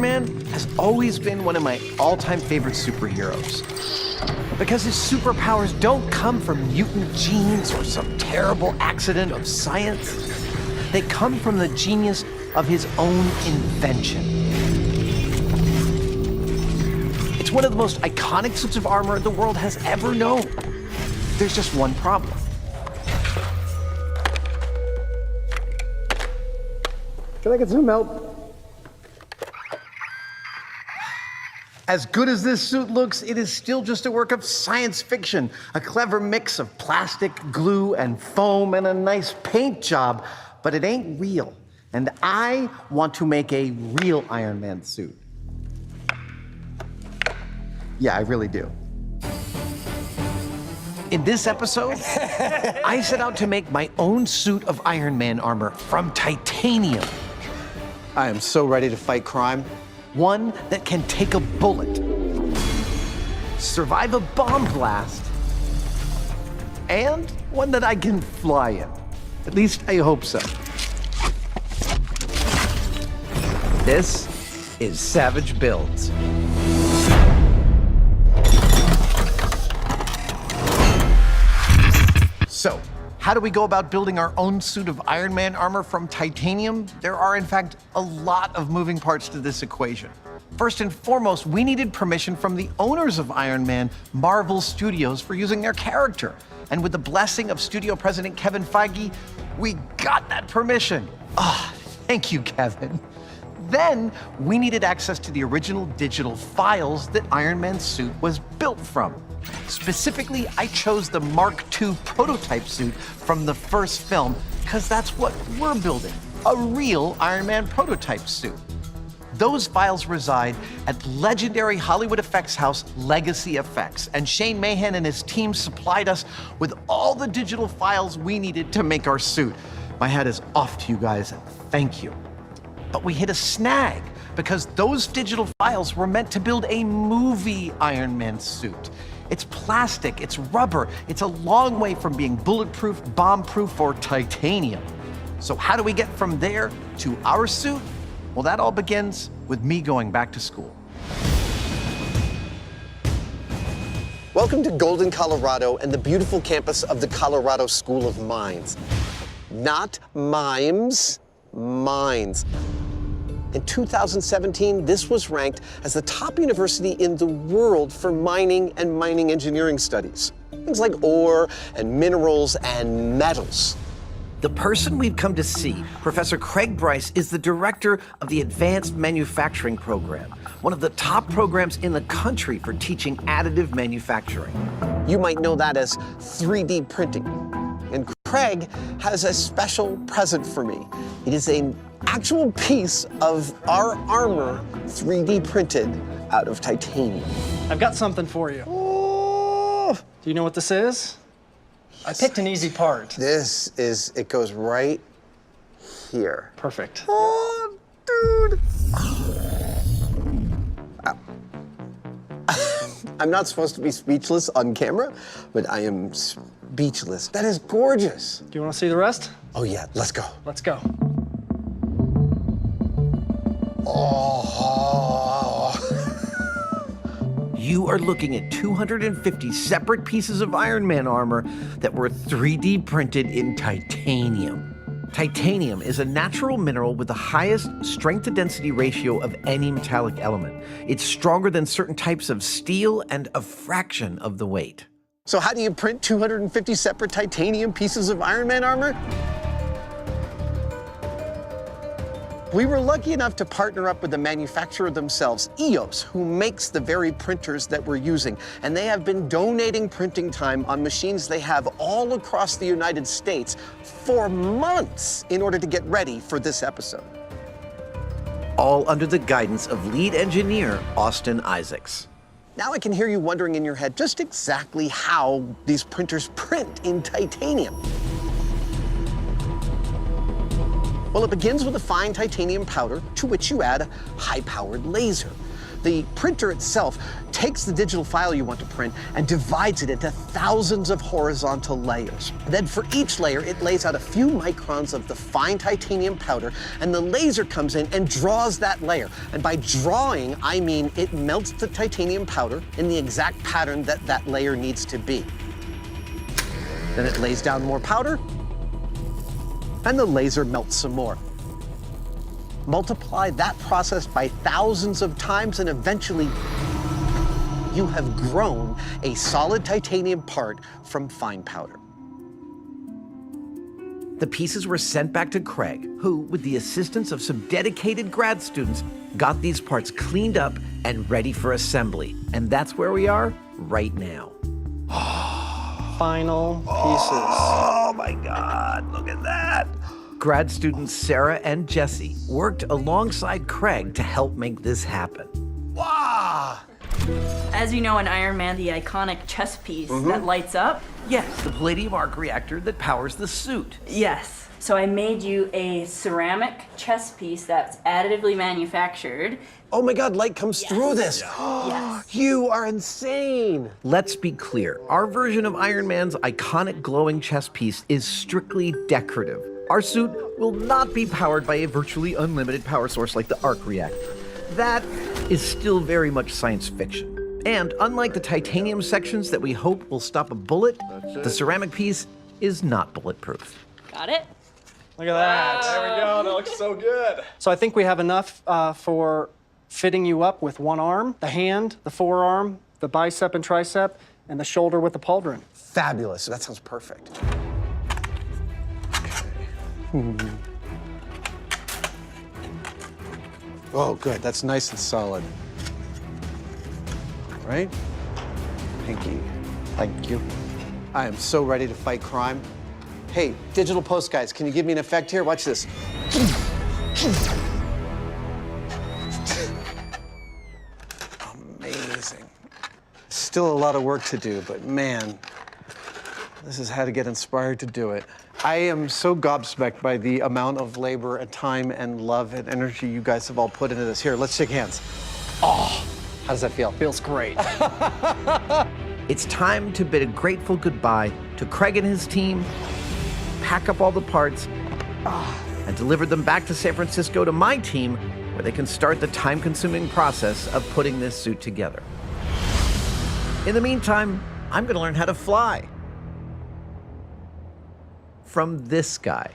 Iron Man has always been one of my all-time favorite superheroes. Because his superpowers don't come from mutant genes or some terrible accident of science. They come from the genius of his own invention. It's one of the most iconic suits of armor the world has ever known. There's just one problem. Can I get some help? As good as this suit looks, it is still just a work of science fiction, a clever mix of plastic, glue, and foam, and a nice paint job, but it ain't real. And I want to make a real Iron Man suit. Yeah, I really do. In this episode, I set out to make my own suit of Iron Man armor from titanium. I am so ready to fight crime. One that can take a bullet, survive a bomb blast, and one that I can fly in. At least I hope so. This is Savage Builds. So, how do we go about building our own suit of Iron Man armor from titanium? There are, in fact, a lot of moving parts to this equation. First and foremost, we needed permission from the owners of Iron Man, Marvel Studios, for using their character. And with the blessing of studio president Kevin Feige, we got that permission. Ah, thank you, Kevin. Then, we needed access to the original digital files that Iron Man's suit was built from. Specifically, I chose the Mark II prototype suit from the first film, because that's what we're building, a real Iron Man prototype suit. Those files reside at legendary Hollywood effects house Legacy Effects, and Shane Mahan and his team supplied us with all the digital files we needed to make our suit. My hat is off to you guys, thank you. But we hit a snag, because those digital files were meant to build a movie Iron Man suit. It's plastic, it's rubber, it's a long way from being bulletproof, bomb-proof, or titanium. So how do we get from there to our suit? Well, that all begins with me going back to school. Welcome to Golden, Colorado, and the beautiful campus of the Colorado School of Mines. Not mimes, mines. In 2017, this was ranked as the top university in the world for mining and mining engineering studies. Things like ore and minerals and metals. The person we've come to see, Professor Craig Bryce, is the director of the Advanced Manufacturing Program, one of the top programs in the country for teaching additive manufacturing. You might know that as 3D printing. And Craig has a special present for me. It is an actual piece of our armor 3D printed out of titanium. I've got something for you. Oh, Do you know what this is? I picked an easy part. it goes right here. Perfect. Oh, dude. Ow. I'm not supposed to be speechless on camera, but I am speechless. That is gorgeous. Do you want to see the rest? Oh yeah, let's go. Let's go. Oh. You are looking at 250 separate pieces of Iron Man armor that were 3D printed in titanium. Titanium is a natural mineral with the highest strength-to-density ratio of any metallic element. It's stronger than certain types of steel and a fraction of the weight. So how do you print 250 separate titanium pieces of Iron Man armor? We were lucky enough to partner up with the manufacturer themselves, EOS, who makes the very printers that we're using. And they have been donating printing time on machines they have all across the United States for months in order to get ready for this episode. All under the guidance of lead engineer Austin Isaacs. Now I can hear you wondering in your head just exactly how these printers print in titanium. Well, it begins with a fine titanium powder to which you add a high-powered laser. The printer itself takes the digital file you want to print and divides it into thousands of horizontal layers. Then for each layer, it lays out a few microns of the fine titanium powder, and the laser comes in and draws that layer. And by drawing, I mean it melts the titanium powder in the exact pattern that that layer needs to be. Then it lays down more powder, and the laser melts some more. Multiply that process by thousands of times, and eventually you have grown a solid titanium part from fine powder. The pieces were sent back to Craig, who, with the assistance of some dedicated grad students, got these parts cleaned up and ready for assembly. And that's where we are right now. Final pieces. Oh my God, look at that. Grad students Sarah and Jesse worked alongside Craig to help make this happen. Wow! As you know, in Ironman, the iconic chest piece that lights up. Yes, the palladium arc reactor that powers the suit. Yes. So I made you a ceramic chest piece that's additively manufactured. Oh my God, light comes through this. Yes. You are insane. Let's be clear, our version of Iron Man's iconic glowing chest piece is strictly decorative. Our suit will not be powered by a virtually unlimited power source like the arc reactor. That is still very much science fiction. And unlike the titanium sections that we hope will stop a bullet, the ceramic piece is not bulletproof. Got it? Look at that. There we go. That looks so good. So I think we have enough for fitting you up with one arm, the hand, the forearm, the bicep and tricep, and the shoulder with the pauldron. Fabulous. That sounds perfect. Oh, good. That's nice and solid. All right? Pinky. Thank you. I am so ready to fight crime. Hey, digital post guys, can you give me an effect here? Watch this. Amazing. Still a lot of work to do, but man, this is how to get inspired to do it. I am so gobsmacked by the amount of labor and time and love and energy you guys have all put into this. Here, let's shake hands. Oh, how does that feel? Feels great. It's time to bid a grateful goodbye to Craig and his team, pack up all the parts, and deliver them back to San Francisco to my team, where they can start the time-consuming process of putting this suit together. In the meantime, I'm gonna learn how to fly. From this guy.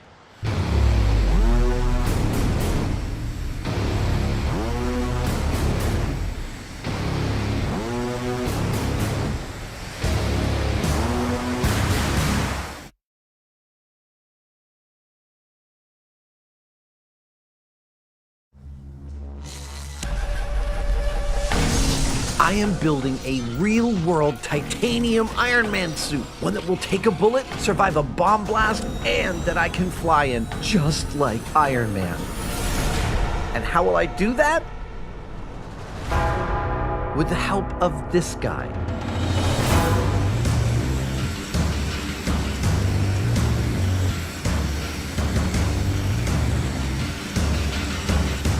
I am building a real-world titanium Iron Man suit, one that will take a bullet, survive a bomb blast, and that I can fly in just like Iron Man. And how will I do that? With the help of this guy.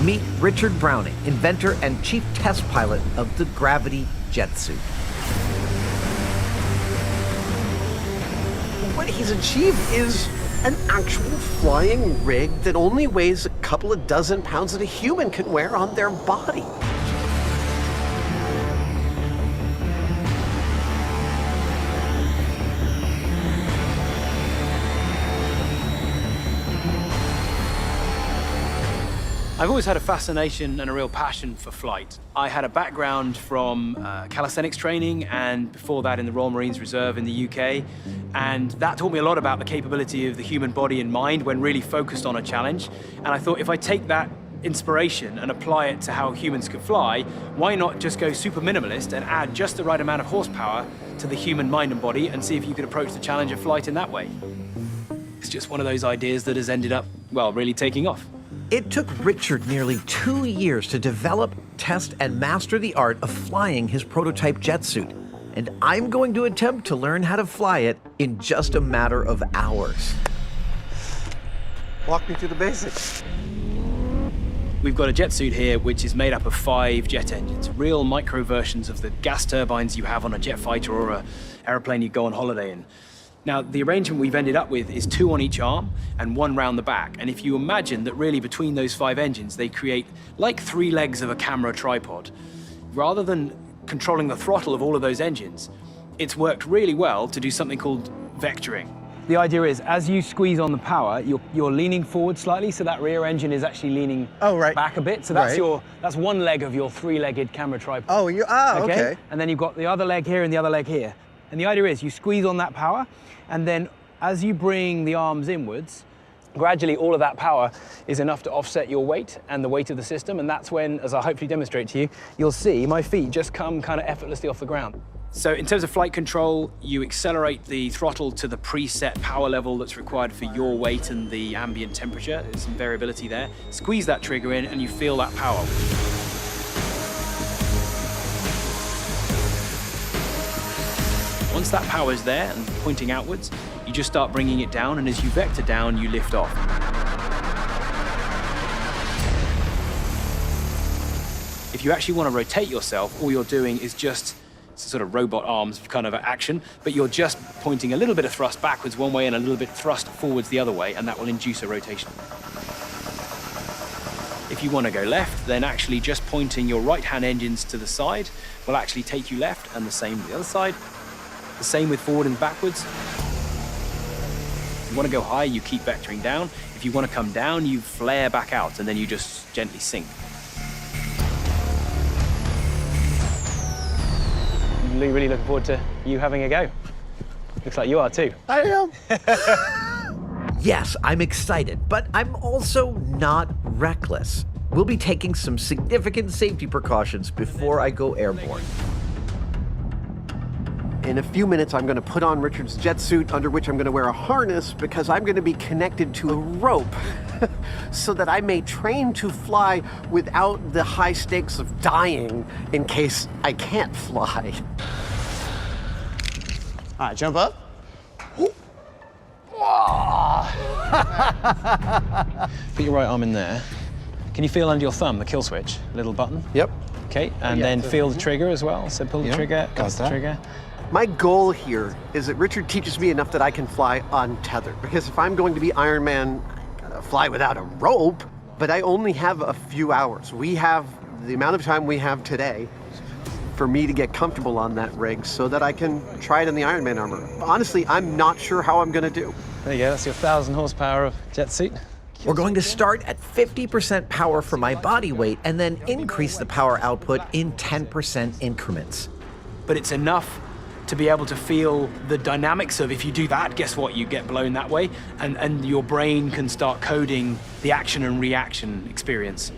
Meet Richard Browning, inventor and chief test pilot of the Gravity jet suit. What he's achieved is an actual flying rig that only weighs a couple of dozen pounds that a human can wear on their body. I've always had a fascination and a real passion for flight. I had a background from calisthenics training, and before that in the Royal Marines Reserve in the UK. And that taught me a lot about the capability of the human body and mind when really focused on a challenge. And I thought, if I take that inspiration and apply it to how humans could fly, why not just go super minimalist and add just the right amount of horsepower to the human mind and body and see if you could approach the challenge of flight in that way. It's just one of those ideas that has ended up, well, really taking off. It took Richard nearly 2 years to develop, test, and master the art of flying his prototype jet suit. And I'm going to attempt to learn how to fly it in just a matter of hours. Walk me through the basics. we've got a jet suit here which is made up of 5 jet engines, real micro versions of the gas turbines you have on a jet fighter or an aeroplane you go on holiday in. Now, the arrangement we've ended up with is 2 on each arm and 1 round the back. And if you imagine that really between those 5 engines, they create like 3 legs of a camera tripod. Rather than controlling the throttle of all of those engines, it's worked really well to do something called vectoring. The idea is, as you squeeze on the power, you're leaning forward slightly, so that rear engine is actually leaning back a bit. So that's that's 1 leg of your 3-legged camera tripod. Oh, okay. And then you've got the other leg here and the other leg here. And the idea is you squeeze on that power, and then as you bring the arms inwards, gradually all of that power is enough to offset your weight and the weight of the system. And that's when, as I'll hopefully demonstrate to you, you'll see my feet just come kind of effortlessly off the ground. So in terms of flight control, you accelerate the throttle to the preset power level that's required for your weight and the ambient temperature. There's some variability there. Squeeze that trigger in and you feel that power. Once that power's there and pointing outwards, you just start bringing it down, and as you vector down, you lift off. If you actually want to rotate yourself, all you're doing is just sort of robot arms kind of action, but you're just pointing a little bit of thrust backwards one way and a little bit thrust forwards the other way, and that will induce a rotation. If you want to go left, then actually just pointing your right-hand engines to the side will actually take you left, and the same with the other side. The same with forward and backwards. If you want to go high, you keep vectoring down. If you want to come down, you flare back out, and then you just gently sink. I'm really looking forward to you having a go. Looks like you are too. I am. Yes, I'm excited, but I'm also not reckless. We'll be taking some significant safety precautions before I go airborne. In a few minutes, I'm going to put on Richard's jet suit, under which I'm going to wear a harness because I'm going to be connected to a rope so that I may train to fly without the high stakes of dying in case I can't fly. All right, jump up. Put your right arm in there. Can you feel under your thumb the kill switch, little button? Yep. Okay, and then feel the trigger as well. So pull the trigger, got the that. trigger. My goal here is that Richard teaches me enough that I can fly untethered. Because if I'm going to be Ironman, I gotta fly without a rope, but I only have a few hours. We have the amount of time we have today for me to get comfortable on that rig so that I can try it in the Ironman armor. Honestly, I'm not sure how I'm gonna do. There you go, that's your 1,000 horsepower of jet suit. We're going to start at 50% power for my body weight and then increase the power output in 10% increments. But it's enough to be able to feel the dynamics of, if you do that, guess what, you get blown that way, and your brain can start coding the action and reaction experience.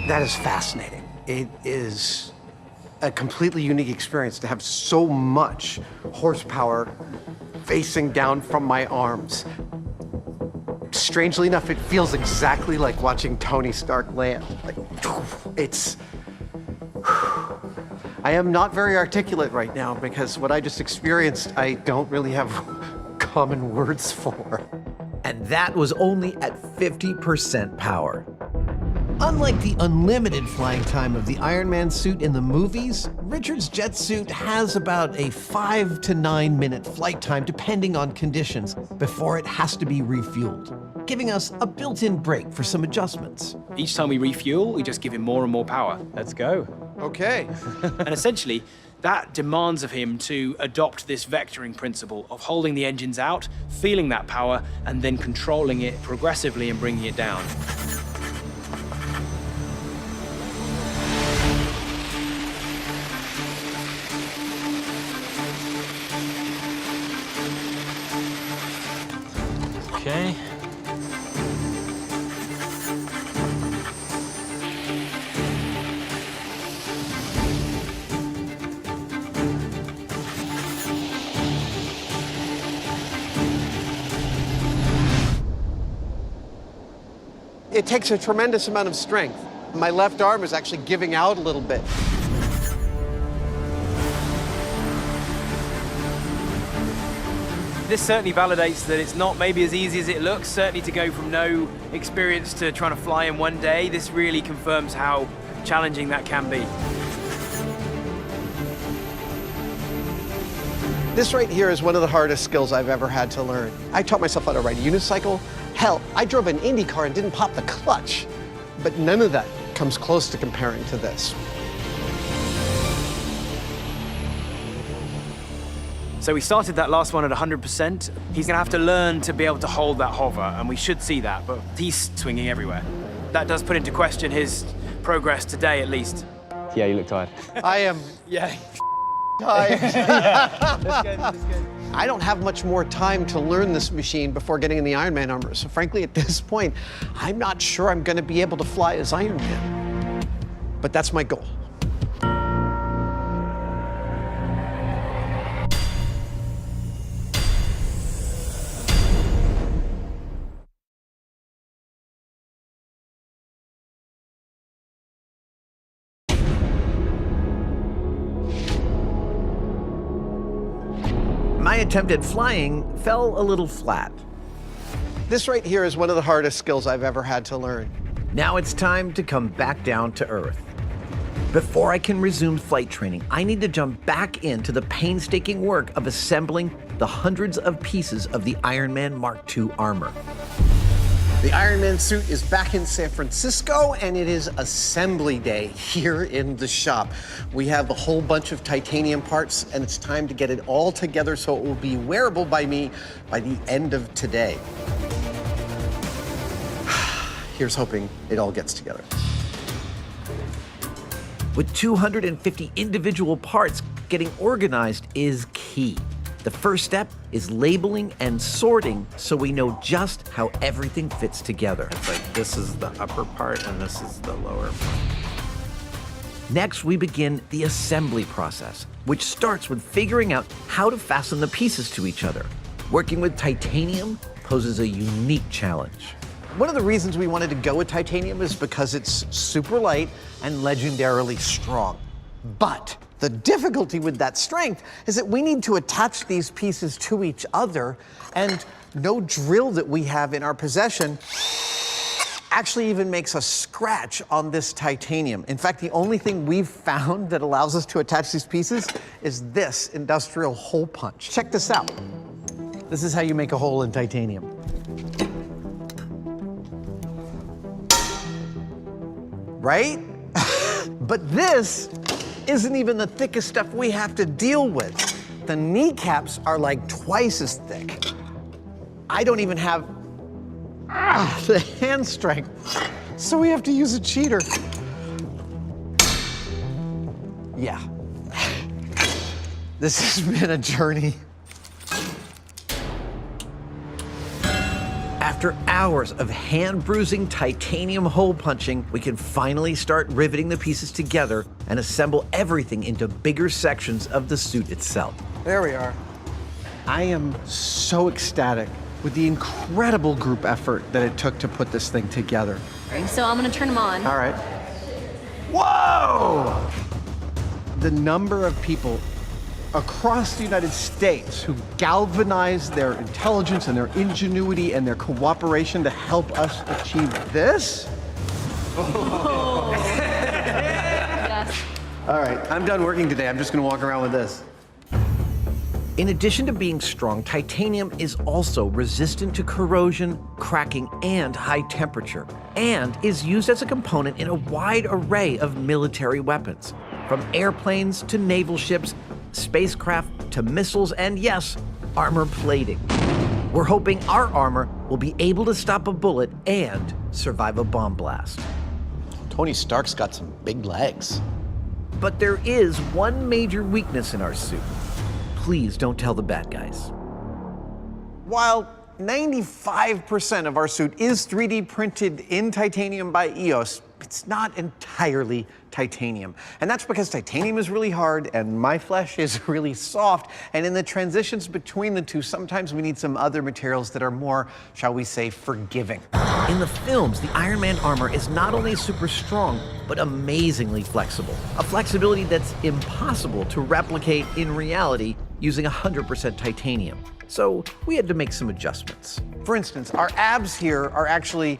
That is fascinating. It is a completely unique experience to have so much horsepower facing down from my arms. Strangely enough, it feels exactly like watching Tony Stark land. Like, it's... I am not very articulate right now because what I just experienced, I don't really have common words for. And that was only at 50% power. Unlike the unlimited flying time of the Ironman suit in the movies, Richard's jet suit has about a 5 to 9 minute flight time depending on conditions before it has to be refueled, giving us a built-in break for some adjustments. Each time we refuel, we just give him more and more power. Let's go. Okay. And essentially, that demands of him to adopt this vectoring principle of holding the engines out, feeling that power, and then controlling it progressively and bringing it down. Okay, It takes a tremendous amount of strength. My left arm is actually giving out a little bit. This certainly validates that it's not maybe as easy as it looks. Certainly to go from no experience to trying to fly in one day, this really confirms how challenging that can be. This right here is one of the hardest skills I've ever had to learn. I taught myself how to ride a unicycle. Hell, I drove an Indy car and didn't pop the clutch. But none of that comes close to comparing to this. So we started that last one at 100%. He's gonna have to learn to be able to hold that hover, and we should see that, but he's swinging everywhere. That does put into question his progress today, at least. Yeah, you look tired. I am Yeah. tired. Let's go. I don't have much more time to learn this machine before getting in the Ironman armor. So frankly, at this point, I'm not sure I'm gonna be able to fly as Ironman. But that's my goal. My attempt at flying fell a little flat. This right here is one of the hardest skills I've ever had to learn. Now it's time to come back down to earth. Before I can resume flight training, I need to jump back into the painstaking work of assembling the hundreds of pieces of the Ironman Mark II armor. The Ironman suit is back in San Francisco, and it is assembly day here in the shop. We have a whole bunch of titanium parts, and it's time to get it all together so it will be wearable by me by the end of today. Here's hoping it all gets together. With 250 individual parts, getting organized is key. The first step is labeling and sorting so we know just how everything fits together. It's like this is the upper part and this is the lower part. Next, we begin the assembly process, which starts with figuring out how to fasten the pieces to each other. Working with titanium poses a unique challenge. One of the reasons we wanted to go with titanium is because it's super light and legendarily strong. But the difficulty with that strength is that we need to attach these pieces to each other, and no drill that we have in our possession actually even makes a scratch on this titanium. In fact, the only thing we've found that allows us to attach these pieces is this industrial hole punch. Check this out. This is how you make a hole in titanium. Right? But this isn't even the thickest stuff we have to deal with. The kneecaps are like twice as thick. I don't even have the hand strength, so we have to use a cheater. Yeah. This has been a journey. After hours of hand-bruising titanium hole punching, we can finally start riveting the pieces together and assemble everything into bigger sections of the suit itself. There we are. I am so ecstatic with the incredible group effort that it took to put this thing together. So I'm gonna turn them on. All right. Whoa! The number of people across the United States who galvanized their intelligence and their ingenuity and their cooperation to help us achieve this. Yes. All right, I'm done working today. I'm just gonna walk around with this. In addition to being strong, titanium is also resistant to corrosion, cracking, and high temperature, and is used as a component in a wide array of military weapons, from airplanes to naval ships, spacecraft to missiles, and yes, armor plating. We're hoping our armor will be able to stop a bullet and survive a bomb blast. Tony Stark's got some big legs. But there is one major weakness in our suit. Please don't tell the bad guys. While 95% of our suit is 3D printed in titanium by EOS, it's not entirely titanium. And that's because titanium is really hard and my flesh is really soft. And in the transitions between the two, sometimes we need some other materials that are more, shall we say, forgiving. In the films, the Iron Man armor is not only super strong, but amazingly flexible. A flexibility that's impossible to replicate in reality using 100% titanium. So we had to make some adjustments. For instance, our abs here are actually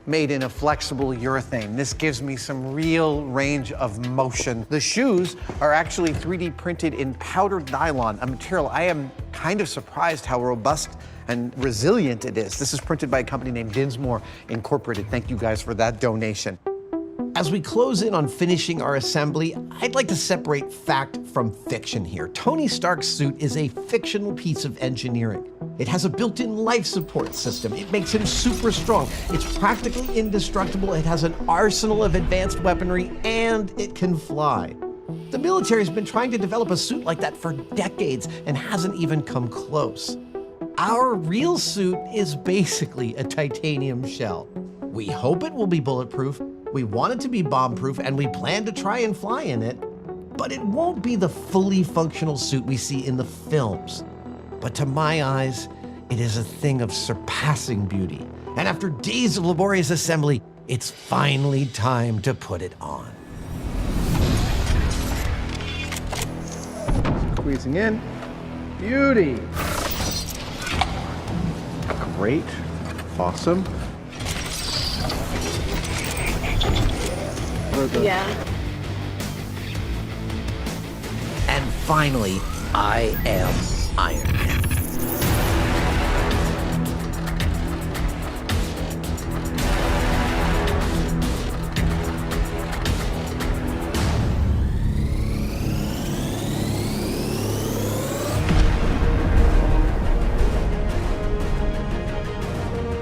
made in a flexible urethane. This gives me some real range of motion. The shoes are actually 3D printed in powdered nylon, a material I am kind of surprised how robust and resilient it is. This is printed by a company named Dinsmore Incorporated. Thank you guys for that donation. As we close in on finishing our assembly, I'd like to separate fact from fiction here. Tony Stark's suit is a fictional piece of engineering. It has a built-in life support system. It makes him super strong. It's practically indestructible. It has an arsenal of advanced weaponry, and it can fly. The military's been trying to develop a suit like that for decades and hasn't even come close. Our real suit is basically a titanium shell. We hope it will be bulletproof. We want it to be bomb-proof, and we plan to try and fly in it, but it won't be the fully functional suit we see in the films. But to my eyes, it is a thing of surpassing beauty. And after days of laborious assembly, it's finally time to put it on. Squeezing in. Beauty. Great. Awesome. Yeah. And finally, I am Iron Man.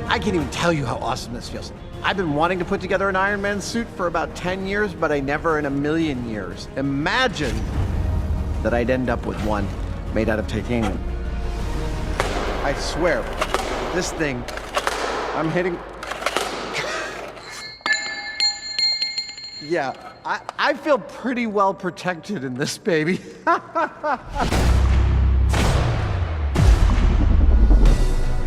I can't even tell you how awesome this feels. I've been wanting to put together an Iron Man suit for about 10 years, but I never in a million years imagined that I'd end up with one made out of titanium. I swear, this thing, I'm hitting. Yeah, I feel pretty well protected in this baby.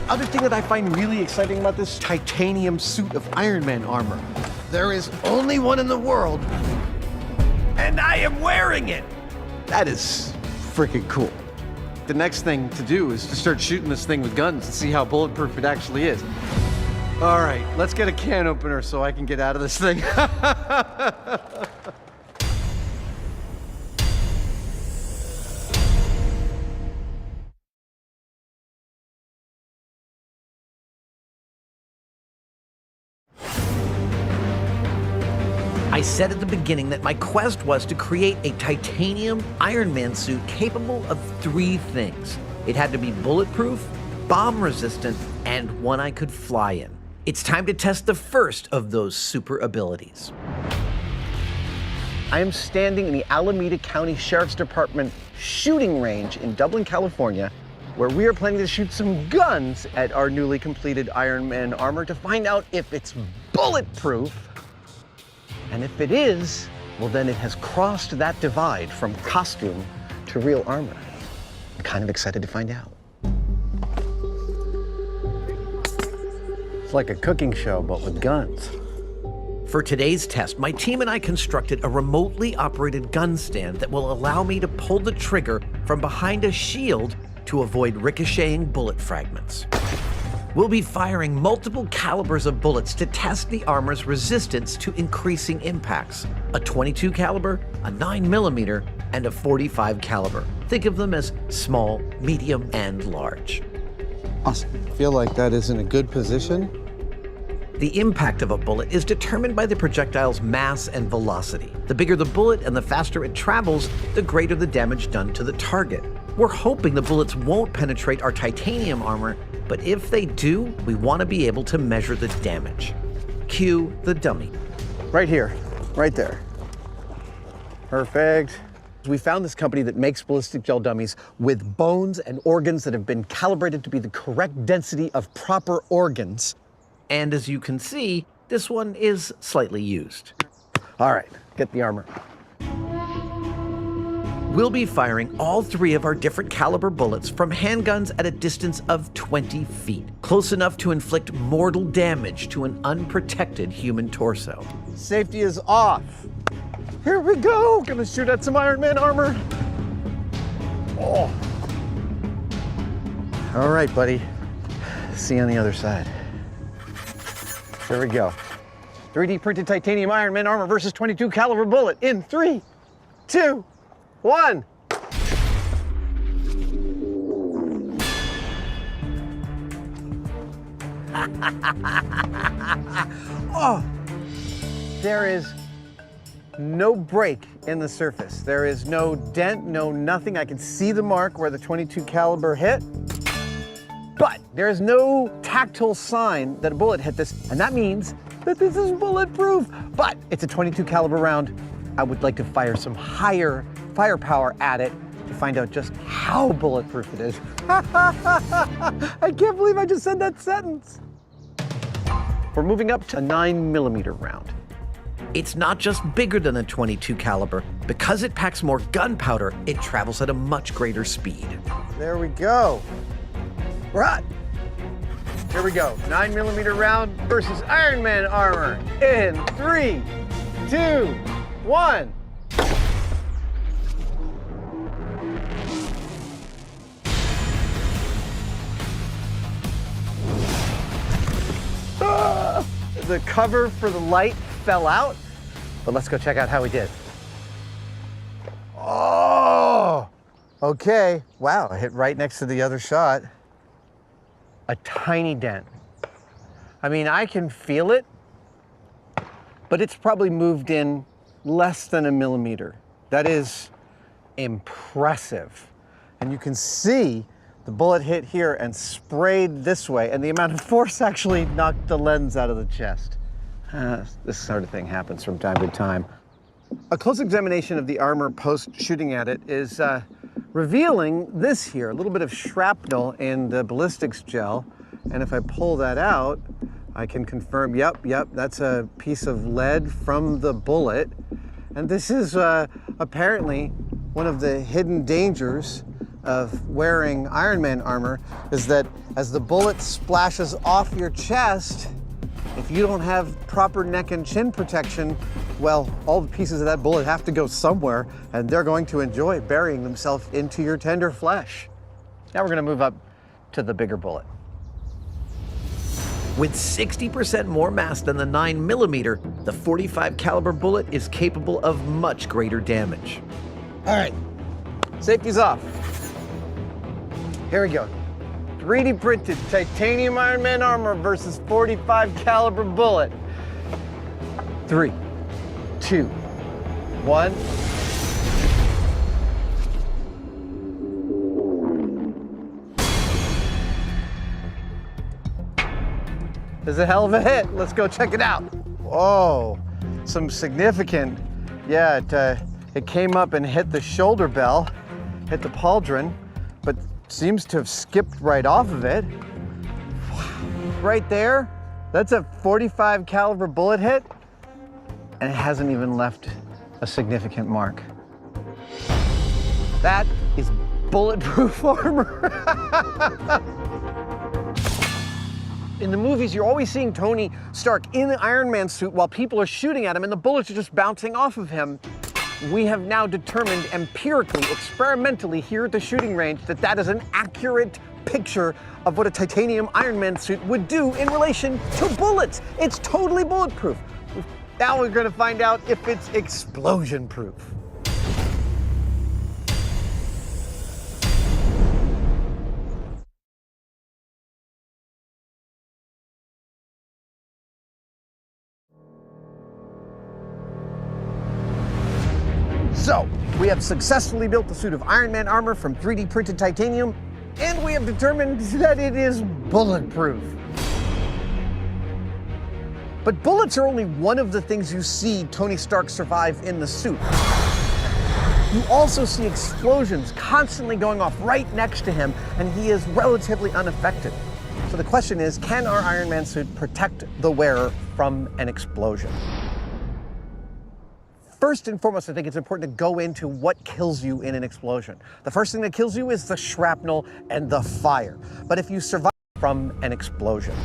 Other thing that I find really exciting about this titanium suit of Iron Man armor, there is only one in the world, and I am wearing it. That is freaking cool. The next thing to do is to start shooting this thing with guns and see how bulletproof it actually is. All right, let's get a can opener so I can get out of this thing. I said at the beginning that my quest was to create a titanium Iron Man suit capable of 3 things. It had to be bulletproof, bomb-resistant, and one I could fly in. It's time to test the first of those super abilities. I am standing in the Alameda County Sheriff's Department shooting range in Dublin, California, where we are planning to shoot some guns at our newly completed Iron Man armor to find out if it's bulletproof. And if it is, well, then it has crossed that divide from costume to real armor. I'm kind of excited to find out. It's like a cooking show, but with guns. For today's test, my team and I constructed a remotely operated gun stand that will allow me to pull the trigger from behind a shield to avoid ricocheting bullet fragments. We'll be firing multiple calibers of bullets to test the armor's resistance to increasing impacts. A 22 caliber, a 9mm, and a 45 caliber. Think of them as small, medium, and large. Awesome. I feel like that is in a good position. The impact of a bullet is determined by the projectile's mass and velocity. The bigger the bullet and the faster it travels, the greater the damage done to the target. We're hoping the bullets won't penetrate our titanium armor, but if they do, we want to be able to measure the damage. Cue the dummy. Right here, right there. Perfect. We found this company that makes ballistic gel dummies with bones and organs that have been calibrated to be the correct density of proper organs. And as you can see, This one is slightly used. All right, get the armor. We'll be firing all 3 of our different caliber bullets from handguns at a distance of 20 feet, close enough to inflict mortal damage to an unprotected human torso. Safety is off. Here we go. Gonna shoot at some Ironman armor. Oh. All right, buddy. See you on the other side. Here we go. 3D printed titanium Ironman armor versus 22 caliber bullet in 3, 2, 1. Oh, there is no break in the surface. There is no dent, no nothing. I can see the mark where the 22 caliber hit, but there is no tactile sign that a bullet hit this, and that means that this is bulletproof. But it's a 22 caliber round. I would like to fire some higher firepower at it to find out just how bulletproof it is. I can't believe I just said that sentence. We're moving up to a 9mm round. It's not just bigger than a 22 caliber. Because it packs more gunpowder, it travels at a much greater speed. There we go. Right. Here we go. 9mm round versus Ironman armor in 3, 2, 1. The cover for the light fell out, but let's go check out how we did. Oh, okay. Wow, I hit right next to the other shot. A tiny dent. I mean, I can feel it, but it's probably moved in less than a millimeter. That is impressive. And you can see the bullet hit here and sprayed this way, and the amount of force actually knocked the lens out of the chest. This sort of thing happens from time to time. A close examination of the armor post shooting at it is revealing this here, a little bit of shrapnel in the ballistics gel. And if I pull that out, I can confirm, yep, that's a piece of lead from the bullet. And this is apparently one of the hidden dangers of wearing Ironman armor, is that as the bullet splashes off your chest, if you don't have proper neck and chin protection, well, all the pieces of that bullet have to go somewhere, and they're going to enjoy burying themselves into your tender flesh. Now we're gonna move up to the bigger bullet. With 60% more mass than the 9mm, the 45 caliber bullet is capable of much greater damage. All right, safety's off. Here we go. 3D printed titanium Ironman armor versus 45 caliber bullet. 3, 2, 1. This is a hell of a hit. Let's go check it out. Whoa, some significant, yeah, it came up and hit the shoulder bell, hit the pauldron, but seems to have skipped right off of it. Right there, that's a 45 caliber bullet hit, and it hasn't even left a significant mark. That is bulletproof armor. In the movies, you're always seeing Tony Stark in the Iron Man suit while people are shooting at him and the bullets are just bouncing off of him. We have now determined empirically, experimentally here at the shooting range that that is an accurate picture of what a titanium Iron Man suit would do in relation to bullets. It's totally bulletproof. Now we're going to find out if it's explosion proof. So, we have successfully built the suit of Iron Man armor from 3D printed titanium, and we have determined that it is bulletproof. But bullets are only one of the things you see Tony Stark survive in the suit. You also see explosions constantly going off right next to him, and he is relatively unaffected. So the question is, can our Ironman suit protect the wearer from an explosion? First and foremost, I think it's important to go into what kills you in an explosion. The first thing that kills you is the shrapnel and the fire. But if you survive from an explosion,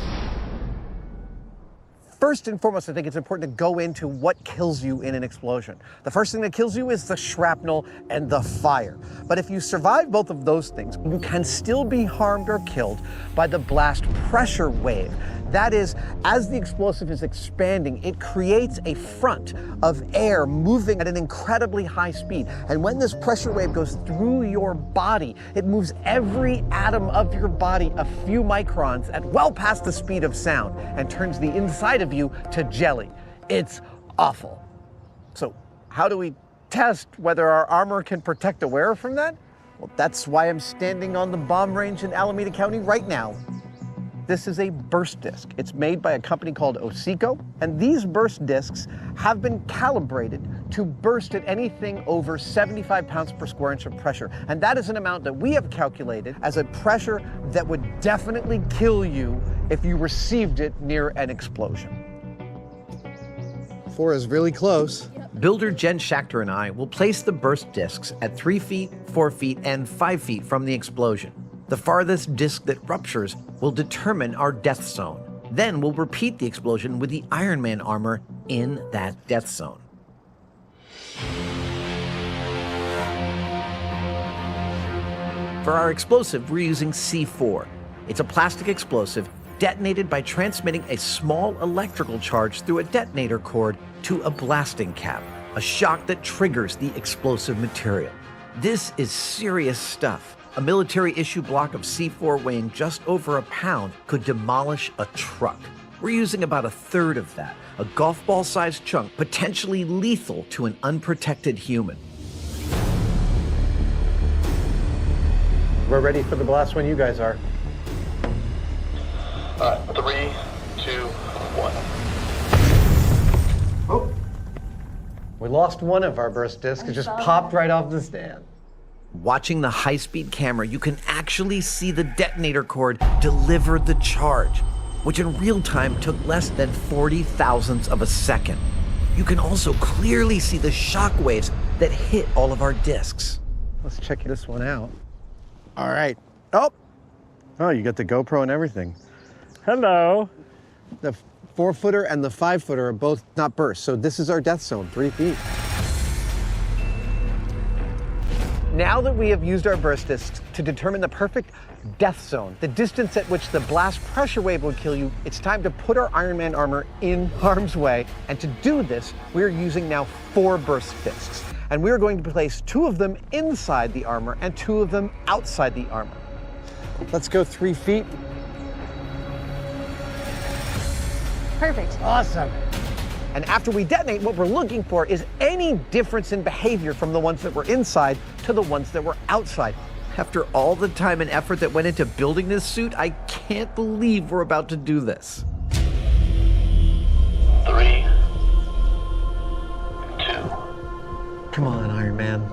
first and foremost, I think it's important to go into what kills you in an explosion. The first thing that kills you is the shrapnel and the fire. But if you survive both of those things, you can still be harmed or killed by the blast pressure wave. That is, as the explosive is expanding, it creates a front of air moving at an incredibly high speed. And when this pressure wave goes through your body, it moves every atom of your body a few microns at well past the speed of sound and turns the inside of you to jelly. It's awful. So how do we test whether our armor can protect the wearer from that? Well, that's why I'm standing on the bomb range in Alameda County right now. This is a burst disc. It's made by a company called Osico, and these burst discs have been calibrated to burst at anything over 75 pounds per square inch of pressure. And that is an amount that we have calculated as a pressure that would definitely kill you if you received it near an explosion. 4 is really close. Builder Jen Schachter and I will place the burst discs at 3 feet, 4 feet, and 5 feet from the explosion. The farthest disc that ruptures will determine our death zone. Then we'll repeat the explosion with the Ironman armor in that death zone. For our explosive, we're using C4. It's a plastic explosive detonated by transmitting a small electrical charge through a detonator cord to a blasting cap, a shock that triggers the explosive material. This is serious stuff. A military-issue block of C4 weighing just over a pound could demolish a truck. We're using about a third of that, a golf ball-sized chunk potentially lethal to an unprotected human. We're ready for the blast when you guys are. 3, 2, 1. Oh, we lost one of our burst discs. It just popped right off the stand. Watching the high-speed camera, you can actually see the detonator cord deliver the charge, which in real time took less than 40 thousandths of a second. You can also clearly see the shock waves that hit all of our discs. Let's check this one out. All right. Oh, you got the GoPro and everything. Hello. The 4-footer and the 5-footer are both not burst, so this is our death zone, 3 feet. Now that we have used our burst discs to determine the perfect death zone, the distance at which the blast pressure wave would kill you, it's time to put our Ironman armor in harm's way. And to do this, we're using now 4 burst discs. And we're going to place 2 of them inside the armor and 2 of them outside the armor. Let's go 3 feet. Perfect. Awesome. And after we detonate, what we're looking for is any difference in behavior from the ones that were inside to the ones that were outside. After all the time and effort that went into building this suit, I can't believe we're about to do this. 3, 2, Come on, Iron Man. 1.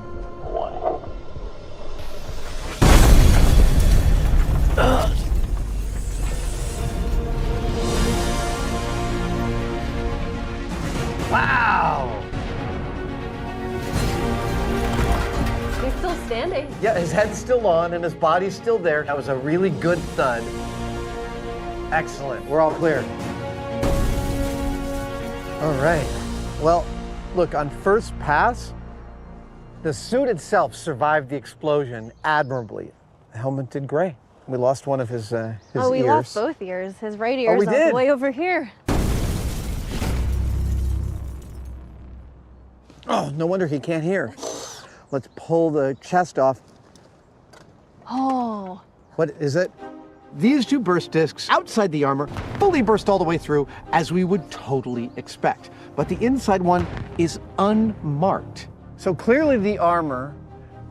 Wow. He's still standing. Yeah, his head's still on and his body's still there. That was a really good thud. Excellent. We're all clear. All right. Well, look, on first pass, the suit itself survived the explosion admirably. The helmet did great. We lost one of his ears. Oh, we lost both ears. His right ear's we all did? the way over here. Oh, no wonder he can't hear. Let's pull the chest off. Oh. What is it? These 2 burst discs outside the armor fully burst all the way through, as we would totally expect. But the inside one is unmarked. So clearly the armor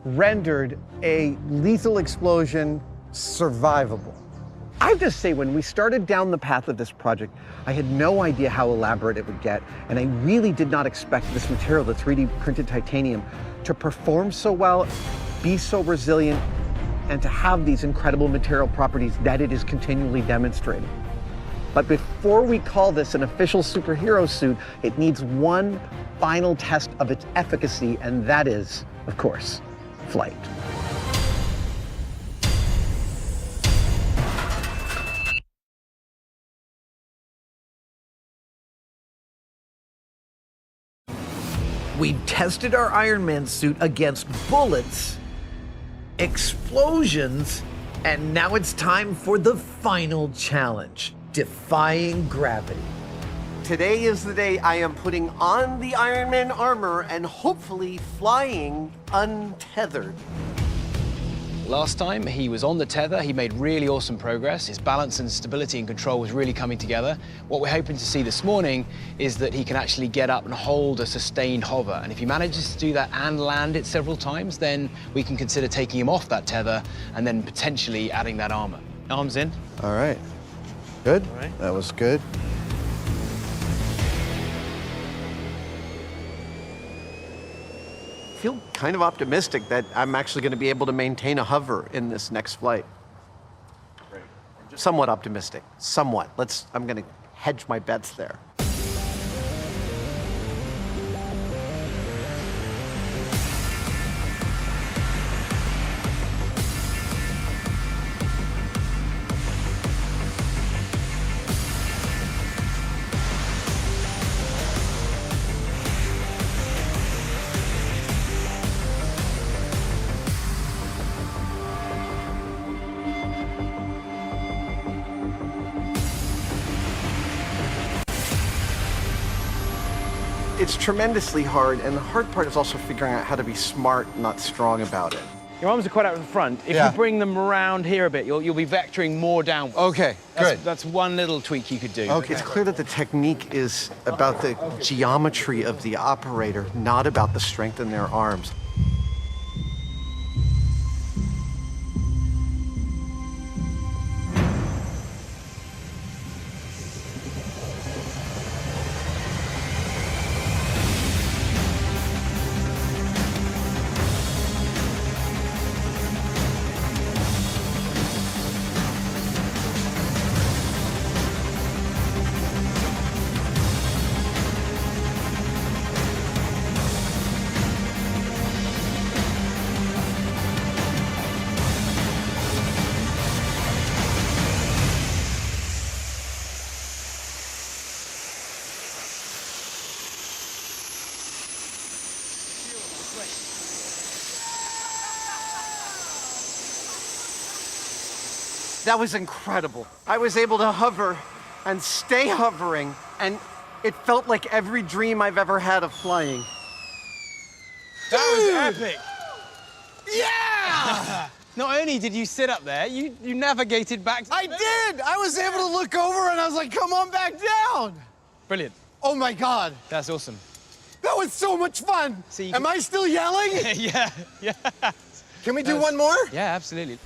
rendered a lethal explosion survivable. I have to say, when we started down the path of this project, I had no idea how elaborate it would get, and I really did not expect this material, the 3D printed titanium, to perform so well, be so resilient, and to have these incredible material properties that it is continually demonstrating. But before we call this an official superhero suit, it needs one final test of its efficacy, and that is, of course, flight. We tested our Ironman suit against bullets, explosions, and now it's time for the final challenge, defying gravity. Today is the day I am putting on the Ironman armor and hopefully flying untethered. Last time he was on the tether, he made really awesome progress. His balance and stability and control was really coming together. What we're hoping to see this morning is that he can actually get up and hold a sustained hover. And if he manages to do that and land it several times, then we can consider taking him off that tether and then potentially adding that armor. Arms in. All right. Good. All right. That was good. I feel kind of optimistic that I'm actually going to be able to maintain a hover in this next flight. Great. Somewhat optimistic. Somewhat. I'm going to hedge my bets there. It's tremendously hard, and the hard part is also figuring out how to be smart, not strong about it. Your arms are quite out in front. If you bring them around here a bit, you'll be vectoring more downwards. Okay, good. That's one little tweak you could do. Okay. It's clear that the technique is about the geometry of the operator, not about the strength in their arms. That was incredible. I was able to hover and stay hovering, and it felt like every dream I've ever had of flying. That was epic. Yeah! Not only did you sit up there, you navigated back to I did! I was able to look over and I was like, come on back down! Brilliant. Oh my God. That's awesome. That was so much fun! See, Am I still yelling? yeah. Can we do one more? Yeah, absolutely.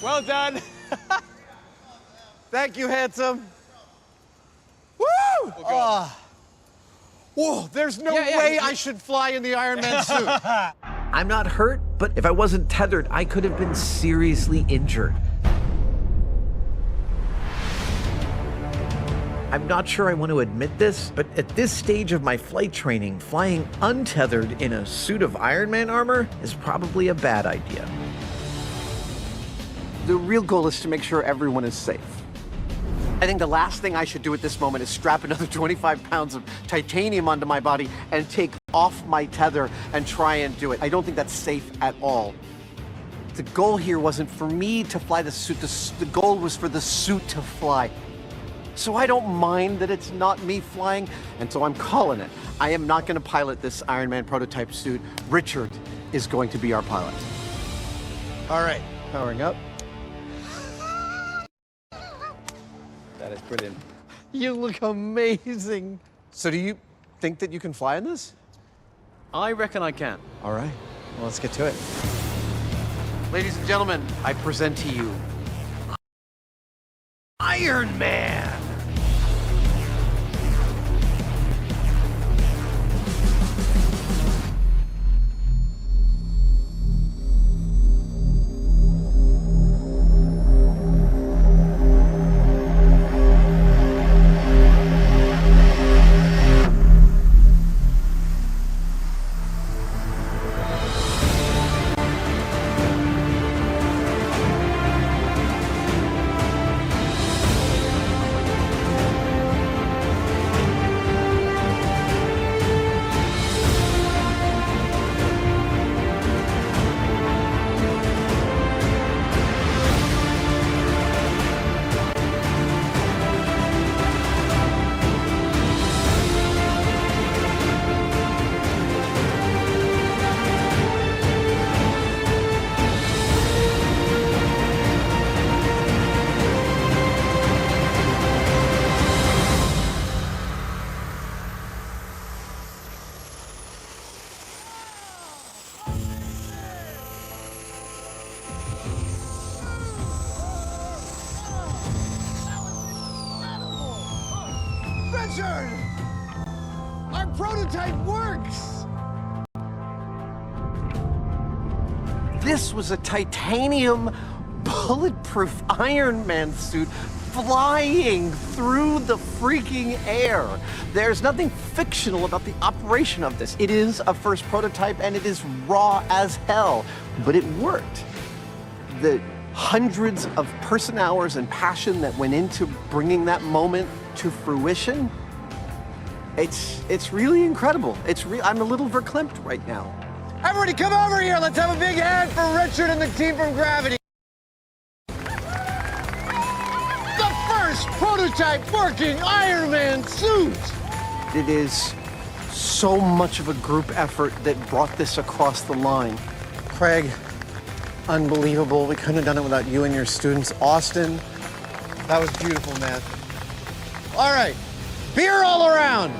Well done. Thank you, handsome. Woo! Whoa, there's no way I should fly in the Ironman suit. I'm not hurt, but if I wasn't tethered, I could have been seriously injured. I'm not sure I want to admit this, but at this stage of my flight training, flying untethered in a suit of Ironman armor is probably a bad idea. The real goal is to make sure everyone is safe. I think the last thing I should do at this moment is strap another 25 pounds of titanium onto my body and take off my tether and try and do it. I don't think that's safe at all. The goal here wasn't for me to fly the suit. The goal was for the suit to fly. So I don't mind that it's not me flying, and so I'm calling it. I am not going to pilot this Ironman prototype suit. Richard is going to be our pilot. All right, powering up. That is brilliant. You look amazing. So do you think that you can fly in this? I reckon I can. All right, well, let's get to it. Ladies and gentlemen, I present to you Iron Man. Richard! Our prototype works! This was a titanium bulletproof Iron Man suit flying through the freaking air. There's nothing fictional about the operation of this. It is a first prototype and it is raw as hell, but it worked. The hundreds of person hours and passion that went into bringing that moment to fruition, it's really incredible. I'm a little verklempt right now. Everybody come over here. Let's have a big hand for Richard and the team from Gravity. The first prototype working Iron Man suit. It is so much of a group effort that brought this across the line. Craig, unbelievable. We couldn't have done it without you and your students. Austin, that was beautiful, man. All right, beer all around.